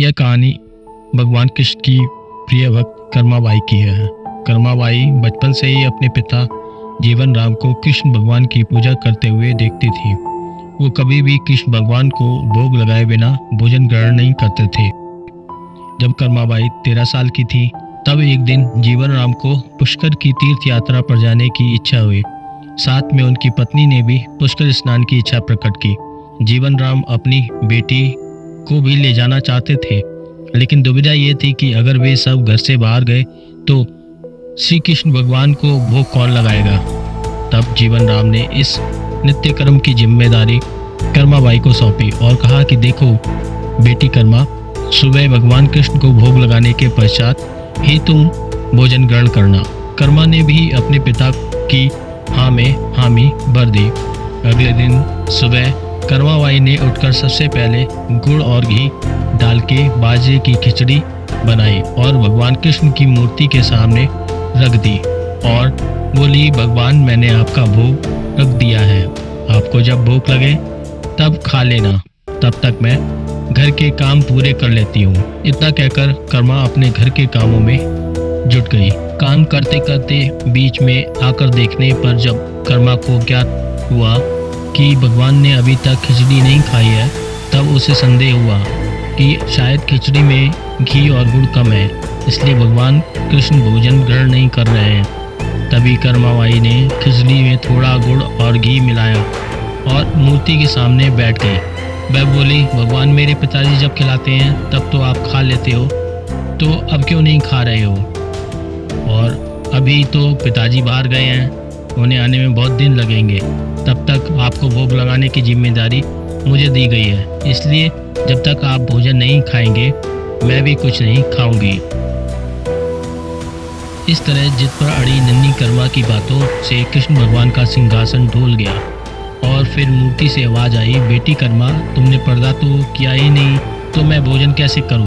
यह कहानी भगवान कृष्ण की प्रिय भक्त कर्माबाई की है। कर्माबाई बचपन से ही अपने पिता जीवन राम को कृष्ण भगवान की पूजा करते हुए देखती थी। वो कभी भी कृष्ण भगवान को भोग लगाए बिना भोजन ग्रहण नहीं करते थे। जब कर्माबाई 13 साल की थी तब एक दिन जीवन राम को पुष्कर की तीर्थ यात्रा पर जाने की इच्छा हुई। साथ में उनकी पत्नी ने भी पुष्कर स्नान की इच्छा प्रकट की। जीवन राम अपनी बेटी को भी ले जाना चाहते थे, लेकिन दुविधा ये थी कि अगर वे सब घर से बाहर गए तो श्री कृष्ण भगवान को भोग कौन लगाएगा। तब जीवन राम ने इस नित्य कर्म की जिम्मेदारी कर्माबाई को सौंपी और कहा कि देखो बेटी कर्मा, सुबह भगवान कृष्ण को भोग लगाने के पश्चात ही तुम भोजन ग्रहण करना। कर्मा ने भी अपने पिता की हाँ में हामी भर दी। अगले दिन सुबह कर्माबाई ने उठकर सबसे पहले गुड़ और घी डाल के बाजरे की खिचड़ी बनाई और भगवान कृष्ण की मूर्ति के सामने रख दी और बोली, भगवान मैंने आपका भोग रख दिया है, आपको जब भूख लगे तब खा लेना, तब तक मैं घर के काम पूरे कर लेती हूँ। इतना कहकर कर्मा अपने घर के कामों में जुट गई। काम करते करते बीच में आकर देखने पर जब कर्मा को ज्ञात हुआ कि भगवान ने अभी तक खिचड़ी नहीं खाई है, तब उसे संदेह हुआ कि शायद खिचड़ी में घी और गुड़ कम है, इसलिए भगवान कृष्ण भोजन ग्रहण नहीं कर रहे हैं। तभी कर्माबाई ने खिचड़ी में थोड़ा गुड़ और घी मिलाया और मूर्ति के सामने बैठ गई। वह बोली, भगवान मेरे पिताजी जब खिलाते हैं तब तो आप खा लेते हो, तो अब क्यों नहीं खा रहे हो? और अभी तो पिताजी बाहर गए हैं, उन्हें आने में बहुत दिन लगेंगे, तब तक आपको भोग लगाने की जिम्मेदारी मुझे दी गई है, इसलिए जब तक आप भोजन नहीं खाएंगे मैं भी कुछ नहीं खाऊंगी। इस तरह जिद पर अड़ी नन्ही कर्मा की बातों से कृष्ण भगवान का सिंहासन ढोल गया और फिर मूर्ति से आवाज आई, बेटी कर्मा, तुमने पर्दा तो किया ही नहीं, तो मैं भोजन कैसे करूं?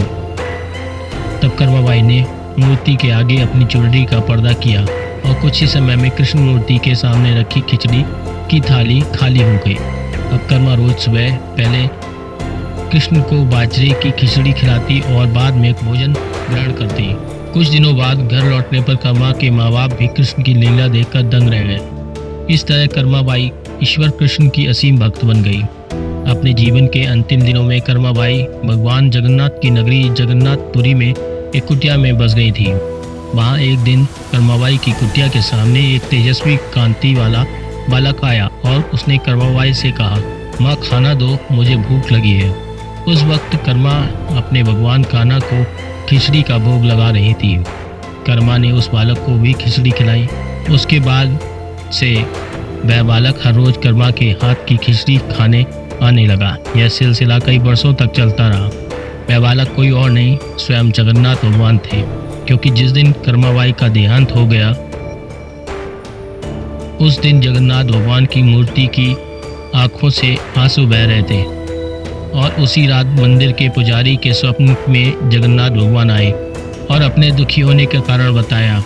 तब कर्माबाई ने मूर्ति के आगे अपनी चुनरी का पर्दा किया और कुछ ही समय में कृष्ण मूर्ति के सामने रखी खिचड़ी की थाली खाली हो गई। अब कर्मा रोज सुबह पहले कृष्ण को बाजरे की खिचड़ी खिलाती और बाद में भोजन ग्रहण करती। कुछ दिनों बाद घर लौटने पर कर्मा के माँ बाप भी कृष्ण की लीला देखकर दंग रह गए। इस तरह कर्माबाई ईश्वर कृष्ण की असीम भक्त बन गई। अपने जीवन के अंतिम दिनों में कर्माबाई भगवान जगन्नाथ की नगरी जगन्नाथपुरी में एक कुटिया में बस गई थी। वहाँ एक दिन कर्माबाई की कुटिया के सामने एक तेजस्वी कांति वाला बालक आया और उसने कर्माबाई से कहा, माँ खाना दो, मुझे भूख लगी है। उस वक्त कर्मा अपने भगवान कान्हा को खिचड़ी का भोग लगा रही थी। कर्मा ने उस बालक को भी खिचड़ी खिलाई। उसके बाद से वह बालक हर रोज कर्मा के हाथ की खिचड़ी खाने आने लगा। यह सिलसिला कई वर्षों तक चलता रहा। वह बालक कोई और नहीं, स्वयं जगन्नाथ भगवान थे, क्योंकि जिस दिन कर्माबाई का देहांत हो गया उस दिन जगन्नाथ भगवान की मूर्ति की आंखों से आंसू बह रहे थे और उसी रात मंदिर के पुजारी के स्वप्न में जगन्नाथ भगवान आए और अपने दुखी होने का कारण बताया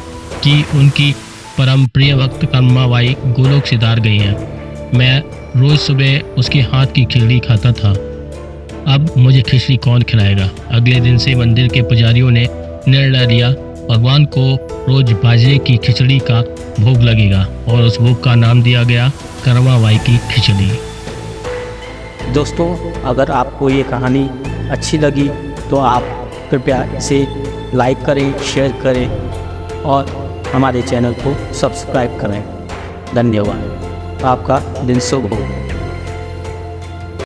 कि उनकी परम प्रिय भक्त कर्माबाई गोलोक सिधार गई है। मैं रोज सुबह उसके हाथ की खिचड़ी खाता था, अब मुझे खिचड़ी कौन खिलाएगा? अगले दिन से मंदिर के पुजारियों ने निर्णय लिया, भगवान को रोज बाजरे की खिचड़ी का भोग लगेगा और उस भोग का नाम दिया गया कर्माबाई की खिचड़ी। दोस्तों, अगर आपको ये कहानी अच्छी लगी तो आप कृपया इसे लाइक करें, शेयर करें और हमारे चैनल को सब्सक्राइब करें। धन्यवाद। आपका दिन शुभ हो।